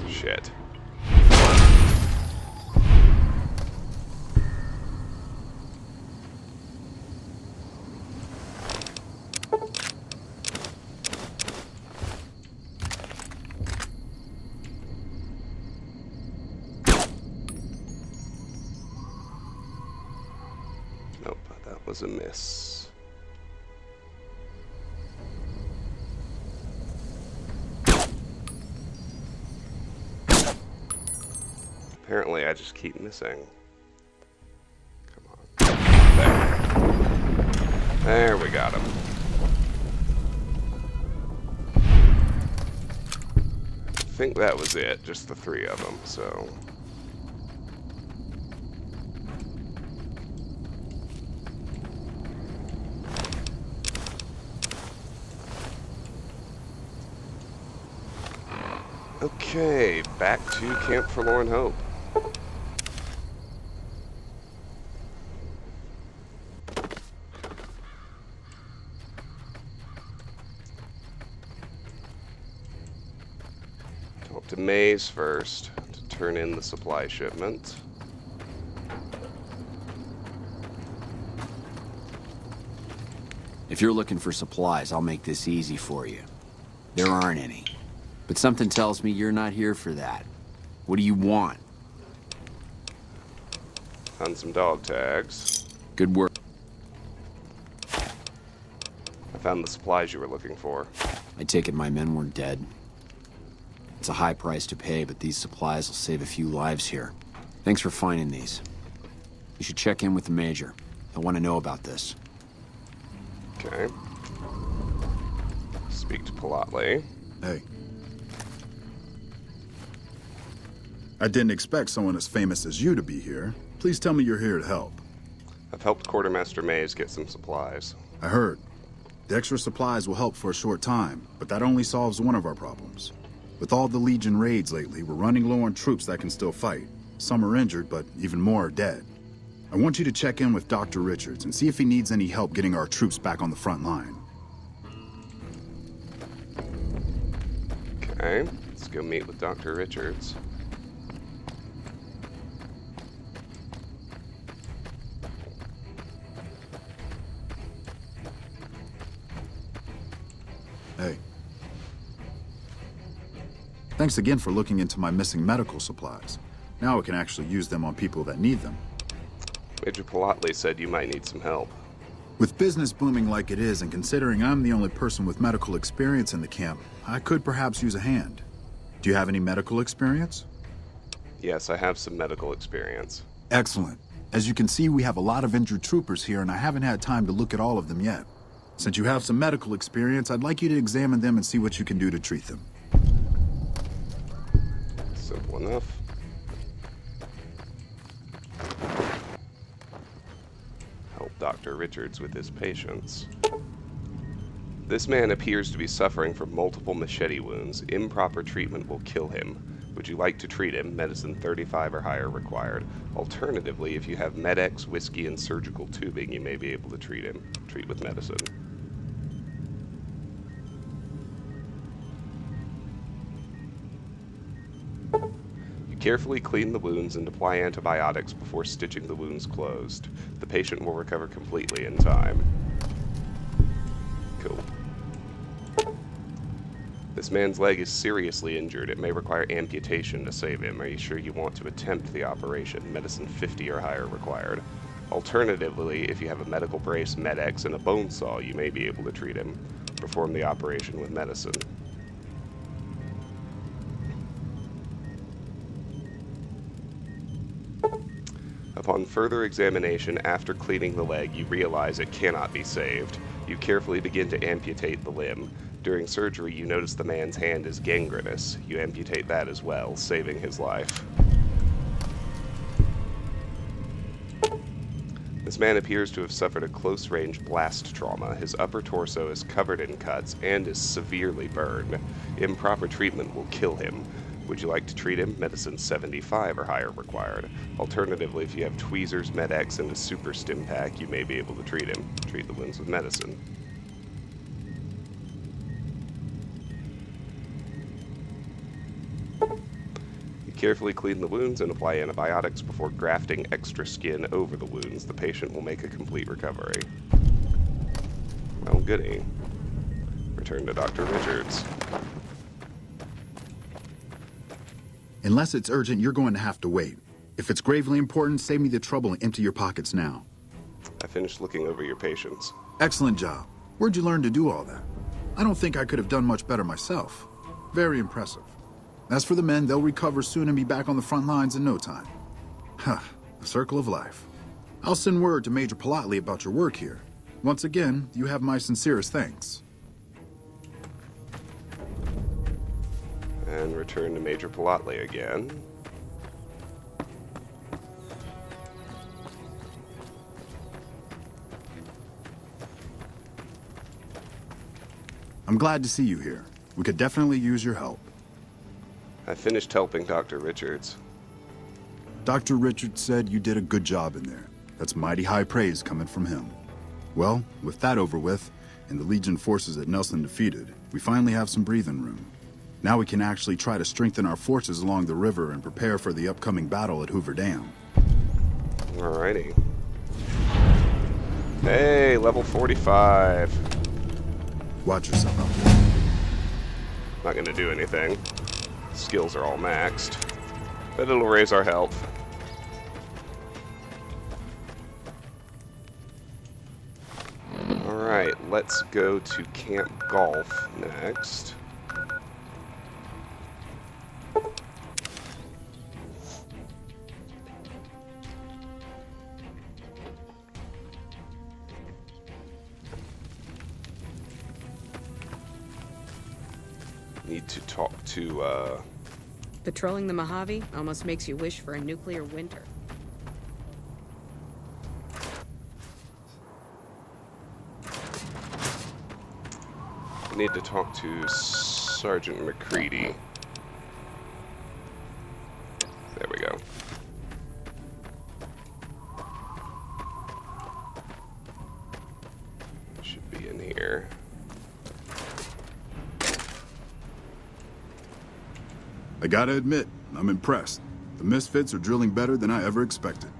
Shit. Nope, that was a miss. Apparently, I just keep missing. Come on. There. There, we got him. I think that was it, just the 3 of them, so... Okay, back to Camp Forlorn Hope. Talk to Mays first to turn in the supply shipment. If you're looking for supplies, I'll make this easy for you. There aren't any. But something tells me you're not here for that. What do you want? Found some dog tags. Good work. I found the supplies you were looking for. I take it my men weren't dead. It's a high price to pay, but these supplies will save a few lives here. Thanks for finding these. You should check in with the Major. He'll want to know about this. Okay. Speak to Palatli. Hey. I didn't expect someone as famous as you to be here. Please tell me you're here to help. I've helped Quartermaster Mays get some supplies. I heard. The extra supplies will help for a short time, but that only solves one of our problems. With all the Legion raids lately, we're running low on troops that can still fight. Some are injured, but even more are dead. I want you to check in with Dr. Richards and see if he needs any help getting our troops back on the front line. Okay, let's go meet with Dr. Richards. Hey. Thanks again for looking into my missing medical supplies. Now we can actually use them on people that need them. Major Palatli said you might need some help. With business booming like it is, and considering I'm the only person with medical experience in the camp, I could perhaps use a hand. Do you have any medical experience? Yes, I have some medical experience. Excellent. As you can see, we have a lot of injured troopers here, and I haven't had time to look at all of them yet. Since you have some medical experience, I'd like you to examine them and see what you can do to treat them. Simple enough. Help Dr. Richards with his patients. This man appears to be suffering from multiple machete wounds. Improper treatment will kill him. Would you like to treat him? Medicine 35 or higher required. Alternatively, if you have Med-X, whiskey, and surgical tubing, you may be able to treat him. Treat with medicine. You carefully clean the wounds and apply antibiotics before stitching the wounds closed. The patient will recover completely in time. Cool. This man's leg is seriously injured. It may require amputation to save him. Are you sure you want to attempt the operation? Medicine 50 or higher required. Alternatively, if you have a medical brace, Med-X, and a bone saw, you may be able to treat him. Perform the operation with medicine. Upon further examination after cleaning the leg, you realize it cannot be saved. You carefully begin to amputate the limb. During surgery, you notice the man's hand is gangrenous. You amputate that as well, saving his life. This man appears to have suffered a close-range blast trauma. His upper torso is covered in cuts and is severely burned. Improper treatment will kill him. Would you like to treat him? Medicine 75 or higher required. Alternatively, if you have tweezers, Med-X, and a super stim pack, you may be able to treat him. Treat the wounds with medicine. Carefully clean the wounds and apply antibiotics before grafting extra skin over the wounds. The patient will make a complete recovery. Well, goody. Return to Dr. Richards. Unless it's urgent, you're going to have to wait. If it's gravely important, save me the trouble and empty your pockets now. I finished looking over your patients. Excellent job. Where'd you learn to do all that? I don't think I could have done much better myself. Very impressive. As for the men, they'll recover soon and be back on the front lines in no time. Huh, the circle of life. I'll send word to Major Politely about your work here. Once again, you have my sincerest thanks. And return to Major Politely again. I'm glad to see you here. We could definitely use your help. I finished helping Dr. Richards. Dr. Richards said you did a good job in there. That's mighty high praise coming from him. Well, with that over with, and the Legion forces at Nelson defeated, we finally have some breathing room. Now we can actually try to strengthen our forces along the river and prepare for the upcoming battle at Hoover Dam. Alrighty. Hey, level 45. Watch yourself out there. Not gonna do anything. Skills are all maxed, but it'll raise our health. Alright, let's go to Camp Golf next. Need to talk to, Patrolling the Mojave almost makes you wish for a nuclear winter. I need to talk to Sergeant McCready. There we go. Should be in here. I gotta admit, I'm impressed. The Misfits are drilling better than I ever expected.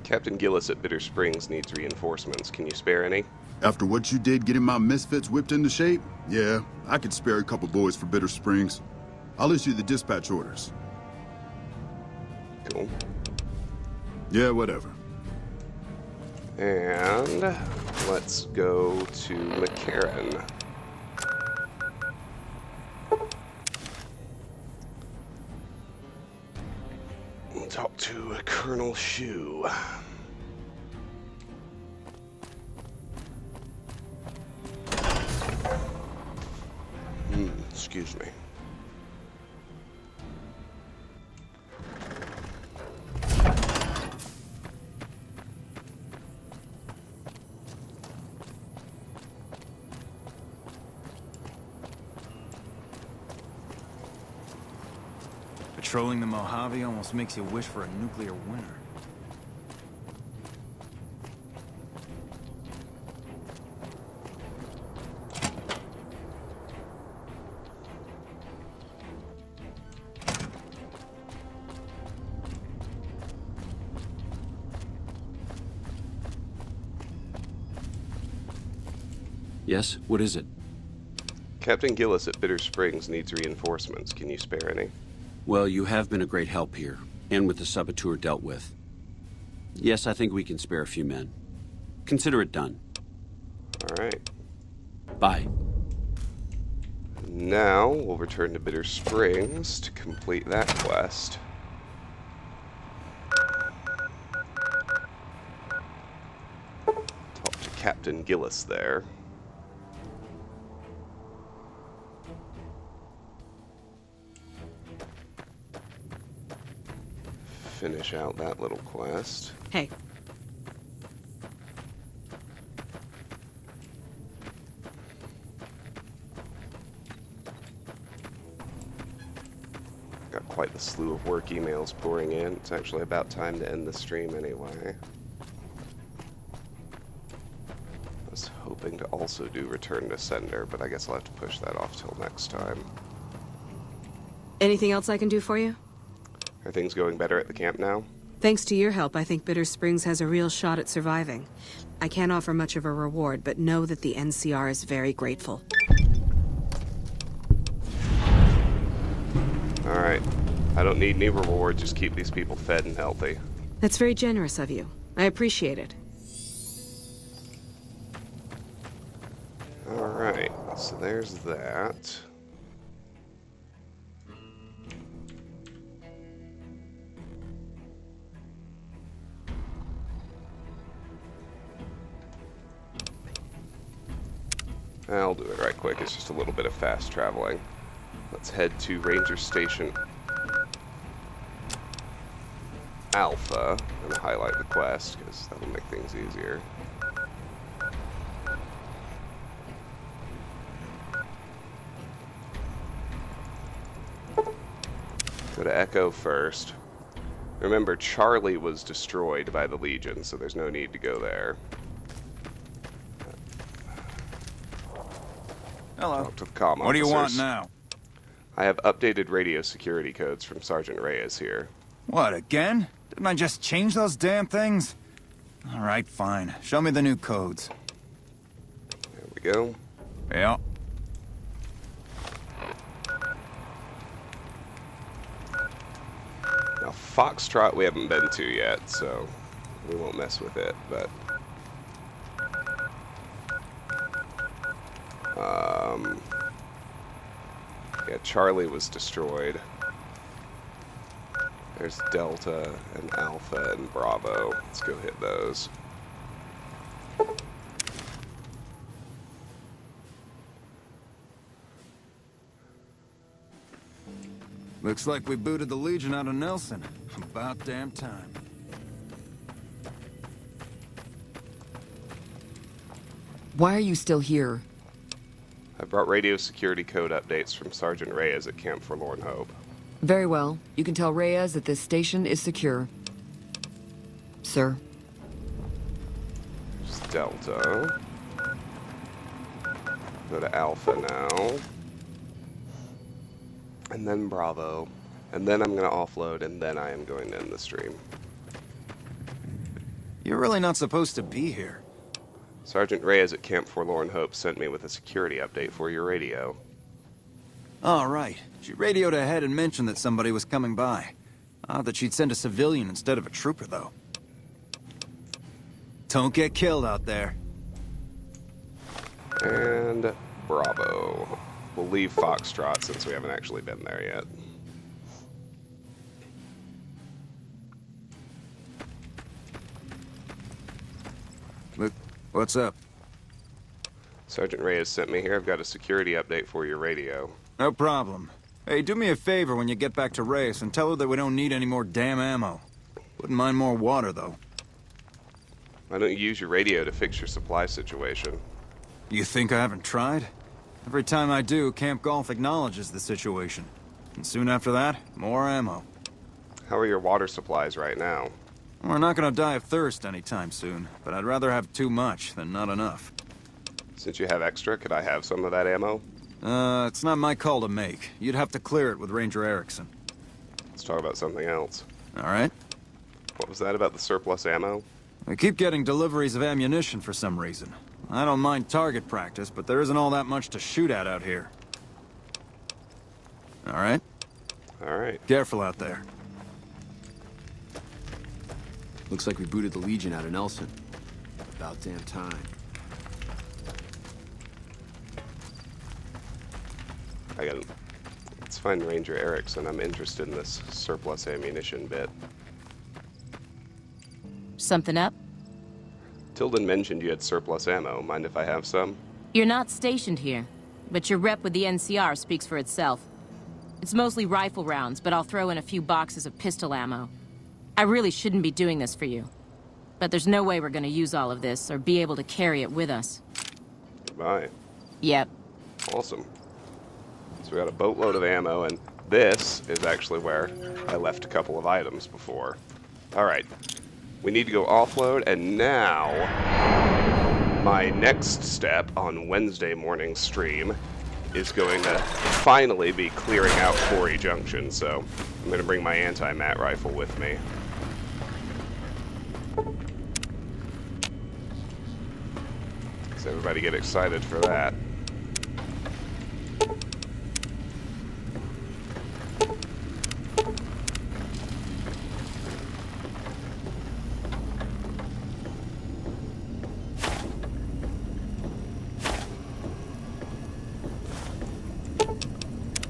Captain Gillis at Bitter Springs needs reinforcements. Can you spare any? After what you did getting my Misfits whipped into shape, yeah, I could spare a couple boys for Bitter Springs. I'll issue the dispatch orders. Cool. Yeah, whatever. And let's go to McCarran. Talk to Colonel Shu. Excuse me. Controlling the Mojave almost makes you wish for a nuclear winter. Yes? What is it? Captain Gillis at Bitter Springs needs reinforcements. Can you spare any? Well, you have been a great help here, and with the saboteur dealt with. Yes, I think we can spare a few men. Consider it done. All right. Bye. Now, we'll return to Bitter Springs to complete that quest. Talk to Captain Gillis there. Finish out that little quest. Hey, Got quite the slew of work emails pouring in. It's actually about time to end the stream anyway. I was hoping to also do Return to Sender, but I guess I'll have to push that off till next time. anything else I can do for you? Are things going better at the camp now? Thanks to your help, I think Bitter Springs has a real shot at surviving. I can't offer much of a reward, but know that the NCR is very grateful. Alright. I don't need any reward, just keep these people fed and healthy. That's very generous of you. I appreciate it. Alright, so there's that. I'll do it right quick, it's just a little bit of fast traveling. Let's head to Ranger Station Alpha and highlight the quest, because that'll make things easier. Go to Echo first. Remember, Charlie was destroyed by the Legion, so there's no need to go there. Hello. Talk to the comm What do you want officers. now? I have updated radio security codes from Sergeant Reyes here. What, again? Didn't I just change those damn things? All right, fine. Show me the new codes. There we go. Yeah. Now, Foxtrot we haven't been to yet, so we won't mess with it, but... yeah, Charlie was destroyed. There's Delta and Alpha and Bravo. Let's go hit those. Looks like we booted the Legion out of Nelson. About damn time. Why are you still here? I brought radio security code updates from Sergeant Reyes at Camp Forlorn Hope. Very well. You can tell Reyes that this station is secure. Sir. There's Delta. Go to Alpha now. And then Bravo. And then I'm going to offload, and then I am going to end the stream. You're really not supposed to be here. Sergeant Reyes at Camp Forlorn Hope sent me with a security update for your radio. All right. She radioed ahead and mentioned that somebody was coming by. Odd that she'd send a civilian instead of a trooper, though. Don't get killed out there. And Bravo. We'll leave Foxtrot since we haven't actually been there yet. Look, what's up? Sergeant Reyes sent me here. I've got a security update for your radio. No problem. Hey, do me a favor when you get back to Reyes and tell her that we don't need any more damn ammo. Wouldn't mind more water, though. Why don't you use your radio to fix your supply situation? You think I haven't tried? Every time I do, Camp Golf acknowledges the situation. and soon after that, more ammo. How are your water supplies right now? We're not gonna die of thirst anytime soon, but I'd rather have too much than not enough. Since you have extra, could I have some of that ammo? It's not my call to make. You'd have to clear it with Ranger Erickson. Let's talk about something else. All right? What was that about the surplus ammo? We keep getting deliveries of ammunition for some reason. I don't mind target practice, but there isn't all that much to shoot at out here. All right? All right. Careful out there. Looks like we booted the Legion out of Nelson. About damn time. Let's find Ranger Erickson. I'm interested in this surplus ammunition bit. Something up? Tilden mentioned you had surplus ammo. Mind if I have some? You're not stationed here, but your rep with the NCR speaks for itself. It's mostly rifle rounds, but I'll throw in a few boxes of pistol ammo. I really shouldn't be doing this for you, but there's no way we're gonna use all of this or be able to carry it with us. Goodbye. Yep. Awesome. So we got a boatload of ammo, and this is actually where I left a couple of items before. Alright. We need to go offload, and now my next step on Wednesday morning stream is going to finally be clearing out Quarry Junction, so I'm going to bring my anti-mat rifle with me. So everybody get excited for that.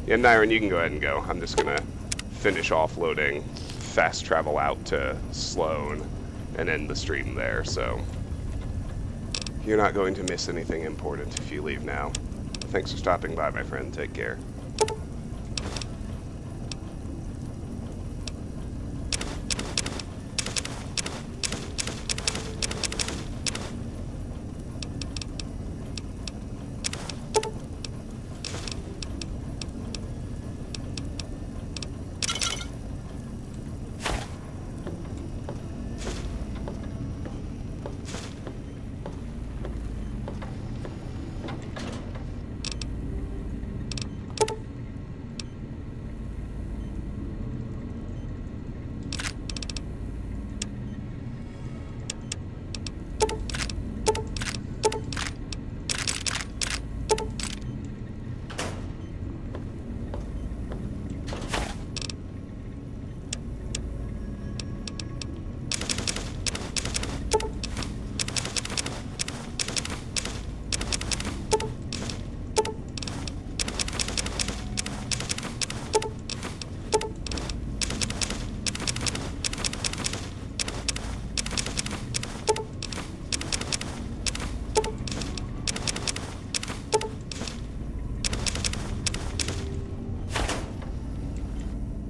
Yeah, Nyron, you can go ahead and go. I'm just gonna finish offloading, fast travel out to Sloan, and end the stream there, so you're not going to miss anything important if you leave now. Thanks for stopping by, my friend. Take care.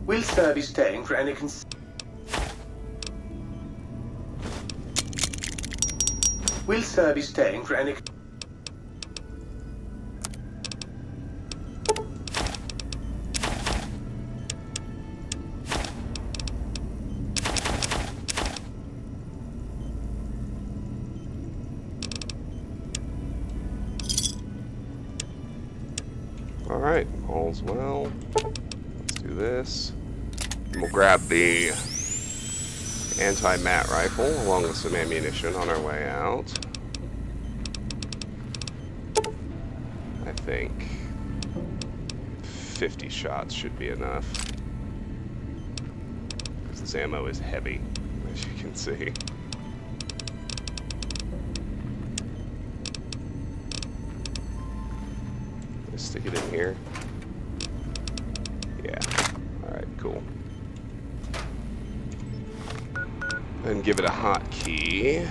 Will Sir be staying for any Will Sir be staying for any... Alright, all's well. Let's do this. And we'll grab the anti-mat rifle along with some ammunition on our way out. I think 50 shots should be enough. Because this ammo is heavy, as you can see. Let's stick it in here. Yeah. Alright, cool. And give it a hotkey.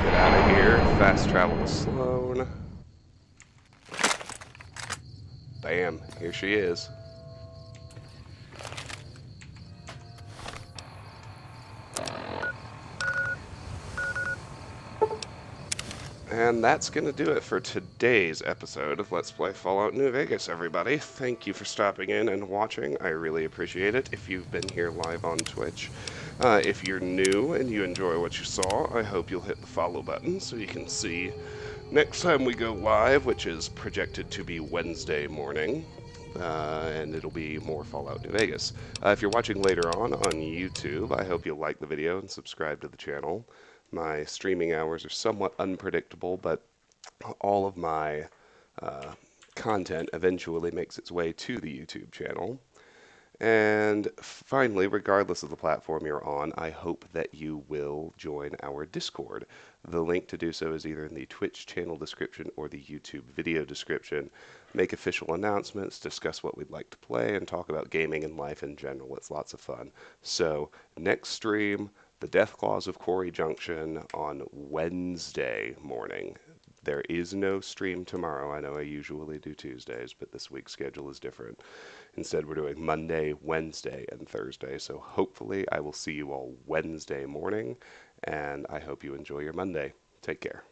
Get out of here. Fast travel to Sloan. Bam. Here she is. And that's going to do it for today's episode of Let's Play Fallout New Vegas, everybody. Thank you for stopping in and watching. I really appreciate it if you've been here live on Twitch. If you're new and you enjoy what you saw, I hope you'll hit the follow button so you can see next time we go live, which is projected to be Wednesday morning. And it'll be more Fallout New Vegas. If you're watching later on YouTube, I hope you'll like the video and subscribe to the channel. My streaming hours are somewhat unpredictable, but all of my content eventually makes its way to the YouTube channel. And finally, regardless of the platform you're on, I hope that you will join our Discord. The link to do so is either in the Twitch channel description or the YouTube video description. Make official announcements, discuss what we'd like to play, and talk about gaming and life in general. It's lots of fun. So, next stream, The Death Claws of Quarry Junction on Wednesday morning. There is no stream tomorrow. I know I usually do Tuesdays, but this week's schedule is different. Instead, we're doing Monday, Wednesday, and Thursday. So hopefully I will see you all Wednesday morning, and I hope you enjoy your Monday. Take care.